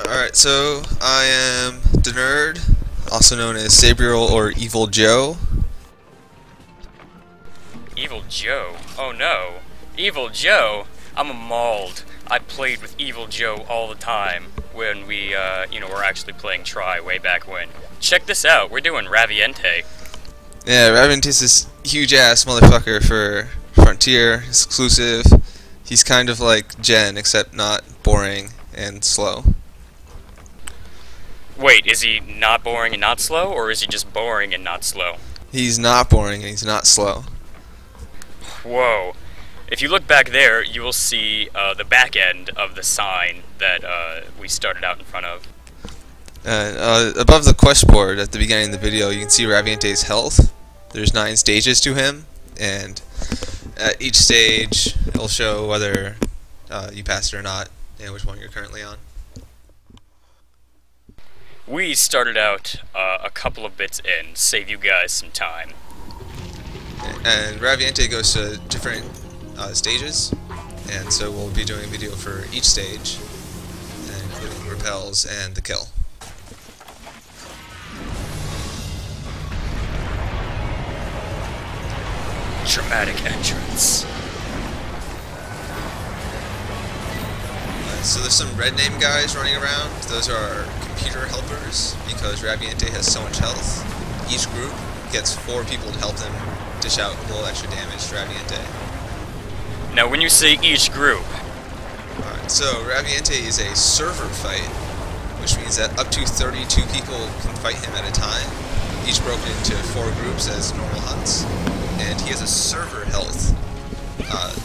Alright, so I am the nerd, also known as Sabriel or Evil Joe. Evil Joe? Oh no. Evil Joe? I'm a mauled. I played with Evil Joe all the time when we, were actually playing Try way back when. Check this out, we're doing Raviente. Yeah, Raviente is this huge-ass motherfucker for Frontier, exclusive. He's kind of like Jen, except not boring and slow. Wait, is he not boring and not slow, or is he just boring and not slow? He's not boring and he's not slow. Whoa. If you look back there, you will see the back end of the sign that we started out in front of. Above the quest board at the beginning of the video, you can see Raviente's health. There's 9 stages to him, and at each stage, it'll show whether you passed it or not, and which one you're currently on. We started out a couple of bits in, save you guys some time. And Raviente goes to different stages, and so we'll be doing a video for each stage, including repels and the kill. Dramatic entrance. So there's some red name guys running around. Those are computer helpers, because Raviente has so much health. Each group gets 4 people to help them dish out a little extra damage to Raviente. Now when you say each group... Alright, so Raviente is a server fight, which means that up to 32 people can fight him at a time, each broken into 4 groups as normal hunts. And he has a server health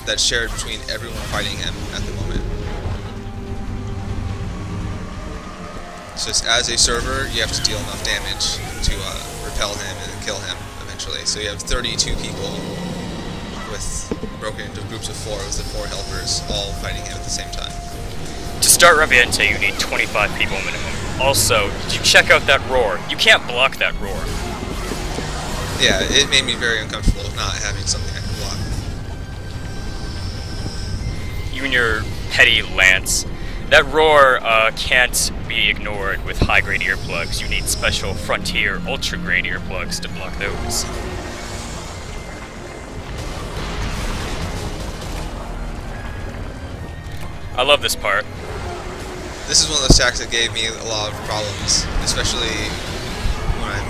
that's shared between everyone fighting him at the moment. So as a server, you have to deal enough damage to repel him and kill him eventually. So you have 32 people broken into groups of 4 with the 4 helpers all fighting him at the same time. To start Raviente, you need 25 people minimum. Also, did you check out that roar? You can't block that roar. Yeah, it made me very uncomfortable not having something I could block. You and your petty lance. That roar can't be ignored with high-grade earplugs. You need special Frontier ultra-grade earplugs to block those. I love this part. This is one of those attacks that gave me a lot of problems, especially when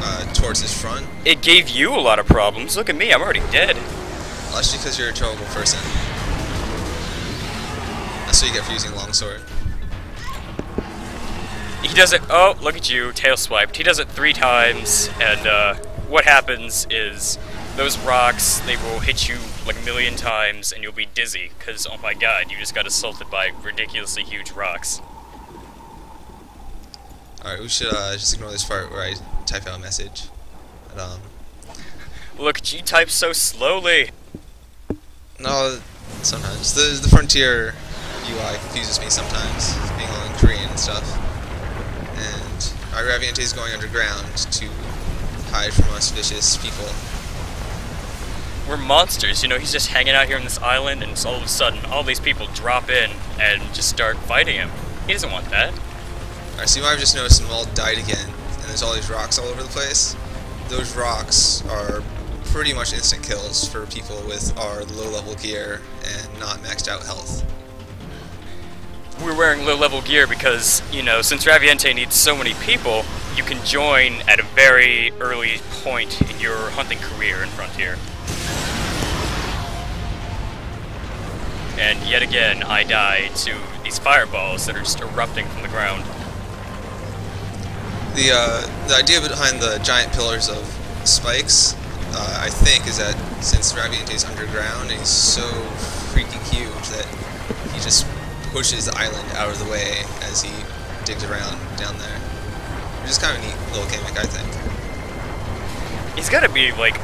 I'm towards his front. It gave you a lot of problems. Look at me, I'm already dead. Well, that's because you're a terrible person. That's what you get for using longsword. He does it, oh, look at you, tail swiped. He does it 3 times, and what happens is those rocks, they will hit you like a million times, and you'll be dizzy, because, oh my god, you just got assaulted by ridiculously huge rocks. Alright, we should just ignore this part where I type out a message. But, look, you type so slowly. no, sometimes. The Frontier UI confuses me sometimes, being all in Korean and stuff. And Raviente is going underground to hide from us vicious people. We're monsters, you know, he's just hanging out here on this island, and all of a sudden, all these people drop in and just start fighting him. He doesn't want that. Alright, so you might have just noticed them all died again, and there's all these rocks all over the place. Those rocks are pretty much instant kills for people with our low-level gear and not maxed out health. We're wearing low-level gear because, you know, since Raviente needs so many people, you can join at a very early point in your hunting career in Frontier. And yet again, I die to these fireballs that are just erupting from the ground. The idea behind the giant pillars of spikes, I think, is that since Raviente is underground and he's so freaking huge that he just pushes the island out of the way as he digs around down there. Which is kind of a neat little gimmick, I think. He's gotta be, like,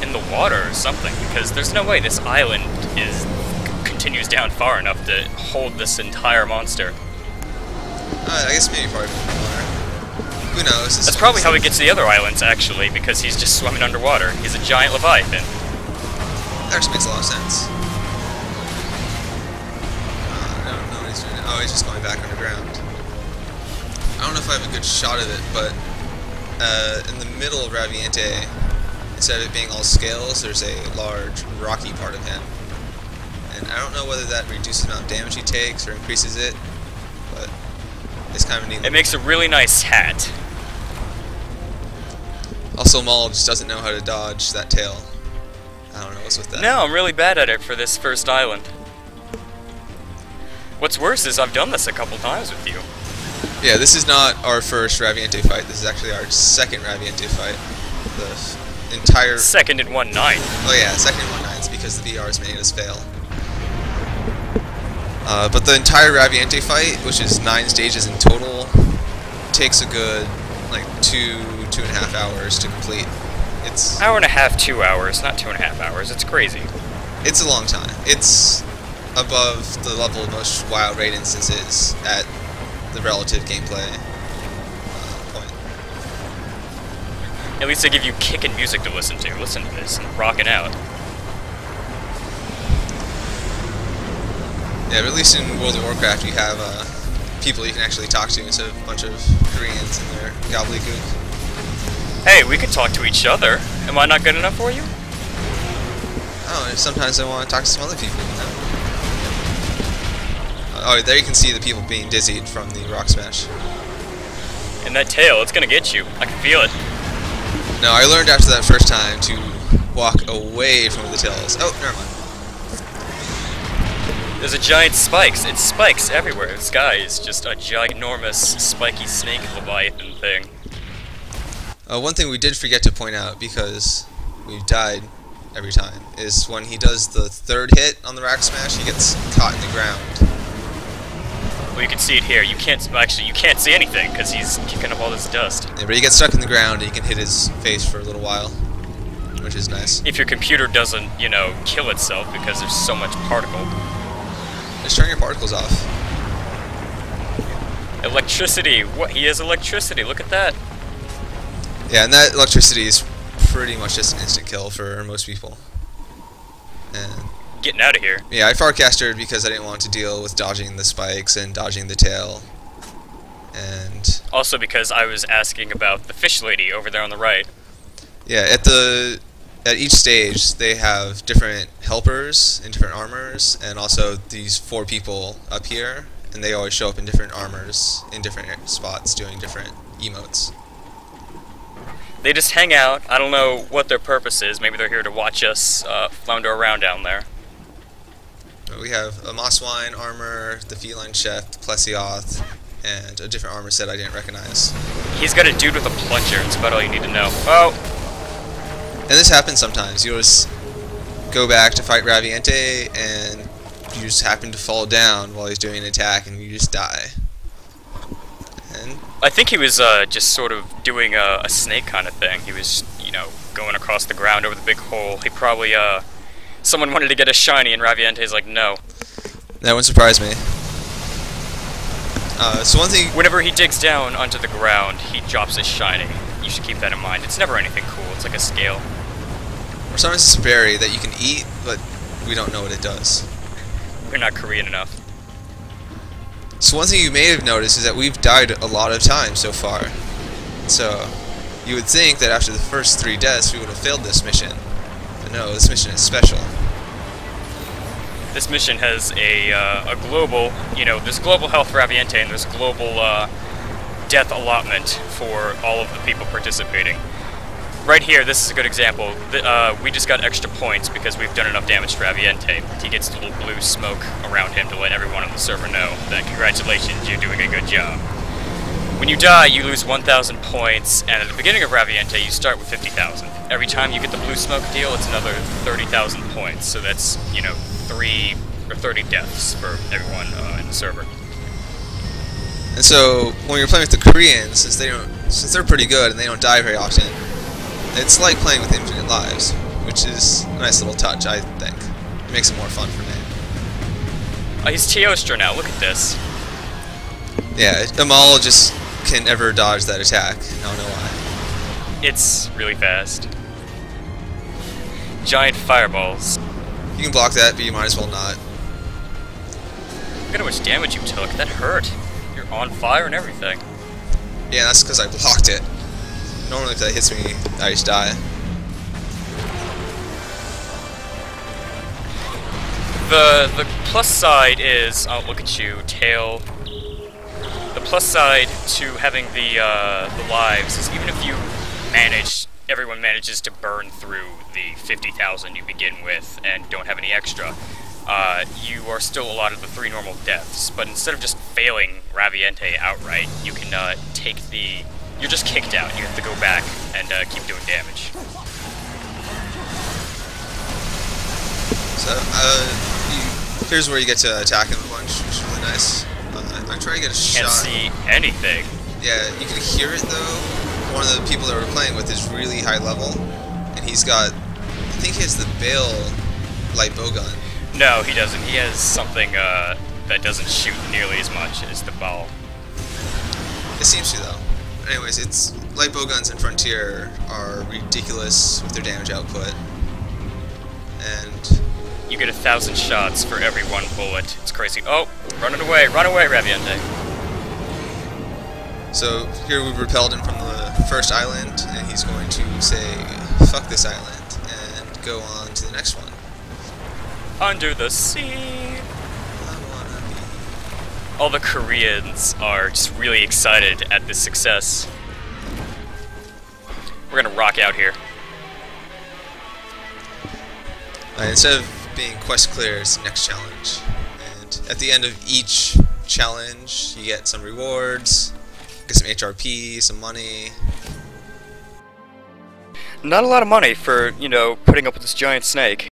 in the water or something, because there's no way this island continues down far enough to hold this entire monster. I guess maybe part of it in the water. Who knows? That's probably how he gets to the other islands, actually, because he's just swimming underwater. He's a giant leviathan. That actually makes a lot of sense. I don't know what he's doing. Oh, he's just going back underground. I don't know if I have a good shot of it, but in the middle of Raviente, instead of it being all scales, there's a large rocky part of him. And I don't know whether that reduces the amount of damage he takes or increases it, but it's kind of neat. It makes a really nice hat. Also, Maul just doesn't know how to dodge that tail. I don't know what's with that. No, I'm really bad at it for this first island. What's worse is I've done this a couple times with you. Yeah, this is not our first Raviente fight. This is actually our second Raviente fight. The entire... Second in 1 night. Oh yeah, second in 1 night. It's because the VR is making us fail. But the entire Raviente fight, which is 9 stages in total, takes a good, like, 2.5 hours to complete. It's... Hour and a half, 2 hours, not 2.5 hours. It's crazy. It's a long time. It's above the level of most WoW raid instances at the relative gameplay point. At least they give you kickin' music to listen to. Listen to this and rockin' out. Yeah, but at least in World of Warcraft you have people you can actually talk to instead of a bunch of Koreans and their gobbledygook. Hey, we can talk to each other. Am I not good enough for you? Oh, and sometimes I want to talk to some other people, you know? Oh, there you can see the people being dizzied from the rock smash. And that tail, it's gonna get you. I can feel it. No, I learned after that first time to walk away from the tails. Oh, never mind. There's a giant spikes. It's spikes everywhere. This guy is just a ginormous, spiky snake leviathan thing. One thing we did forget to point out, because we've died every time, is when he does the third hit on the rock smash, he gets caught in the ground. Well, you can see it here. You can't actually. You can't see anything because he's kicking up all this dust. Yeah, but he gets stuck in the ground and you can hit his face for a little while, which is nice. If your computer doesn't, you know, kill itself because there's so much particle. Just turn your particles off. Electricity. What? He has electricity. Look at that. Yeah, and that electricity is pretty much just an instant kill for most people. And Getting out of here. yeah, I farcasted because I didn't want to deal with dodging the spikes and dodging the tail. And Also because I was asking about the fish lady over there on the right. yeah, at each stage they have different helpers in different armors, and also these 4 people up here, and they always show up in different armors in different spots doing different emotes. They just hang out. I don't know what their purpose is. Maybe they're here to watch us flounder around down there. We have a Mosswine armor, the Feline Chef, the Plesioth, and a different armor set I didn't recognize. He's got a dude with a plunger. That's about all you need to know. Oh! And this happens sometimes. You'll just go back to fight Raviente, and you just happen to fall down while he's doing an attack, and you just die. And I think he was just sort of doing a snake kind of thing. He was, you know, going across the ground over the big hole. He probably, someone wanted to get a shiny, and Raviente's like, no. that wouldn't surprise me. So one thing... Whenever he digs down onto the ground, he drops his shiny. You should keep that in mind. It's never anything cool. It's like a scale. Or sometimes it's a berry that you can eat, but we don't know what it does. We're not Korean enough. So one thing you may have noticed is that we've died a lot of times so far. So you would think that after the first 3 deaths we would have failed this mission. But no, this mission is special. This mission has a global, you know, there's global health for Raviente, and there's global death allotment for all of the people participating. Right here, this is a good example. We just got extra points because we've done enough damage to Raviente. He gets a little blue smoke around him to let everyone on the server know that congratulations, you're doing a good job. When you die, you lose 1,000 points, and at the beginning of Raviente, you start with 50,000. Every time you get the blue smoke deal, it's another 30,000 points. So that's, you know, 3 or 30 deaths for everyone in the server. And so when you're playing with the Koreans, since they're pretty good and they don't die very often, it's like playing with infinite lives, which is a nice little touch, I think. It makes it more fun for me. He's Teostra now, look at this. Yeah, Amal just can never dodge that attack. I don't know why. It's really fast. Giant fireballs. You can block that, but you might as well not. Look at how much damage you took. That hurt. You're on fire and everything. Yeah, that's because I blocked it. Normally if that hits me, I just die. The plus side is, oh look at you, tail. The plus side to having the lives is even if you everyone manages to burn through the 50,000 you begin with and don't have any extra, you are still allotted the 3 normal deaths, but instead of just failing Raviente outright, you can you're just kicked out. You have to go back and keep doing damage. So, here's where you get to attack him a bunch, which is really nice. I'm trying to get a shot. Can't see anything. Yeah, you can hear it though. One of the people that we're playing with is really high level, and he's got, I think he has the Bale light bowgun. No, he doesn't. He has something that doesn't shoot nearly as much as the ball. It seems to though. Anyways, it's light bowguns in Frontier are ridiculous with their damage output, and you get 1,000 shots for every 1 bullet. It's crazy. Oh, run away, Raviente. So here we've repelled him from the first island, and he's going to say, fuck this island, and go on to the next one. Under the sea. All the Koreans are just really excited at this success. We're gonna rock out here. Instead of being quest clear, it's the next challenge. And at the end of each challenge, you get some rewards, get some HRP, some money. Not a lot of money for, you know, putting up with this giant snake.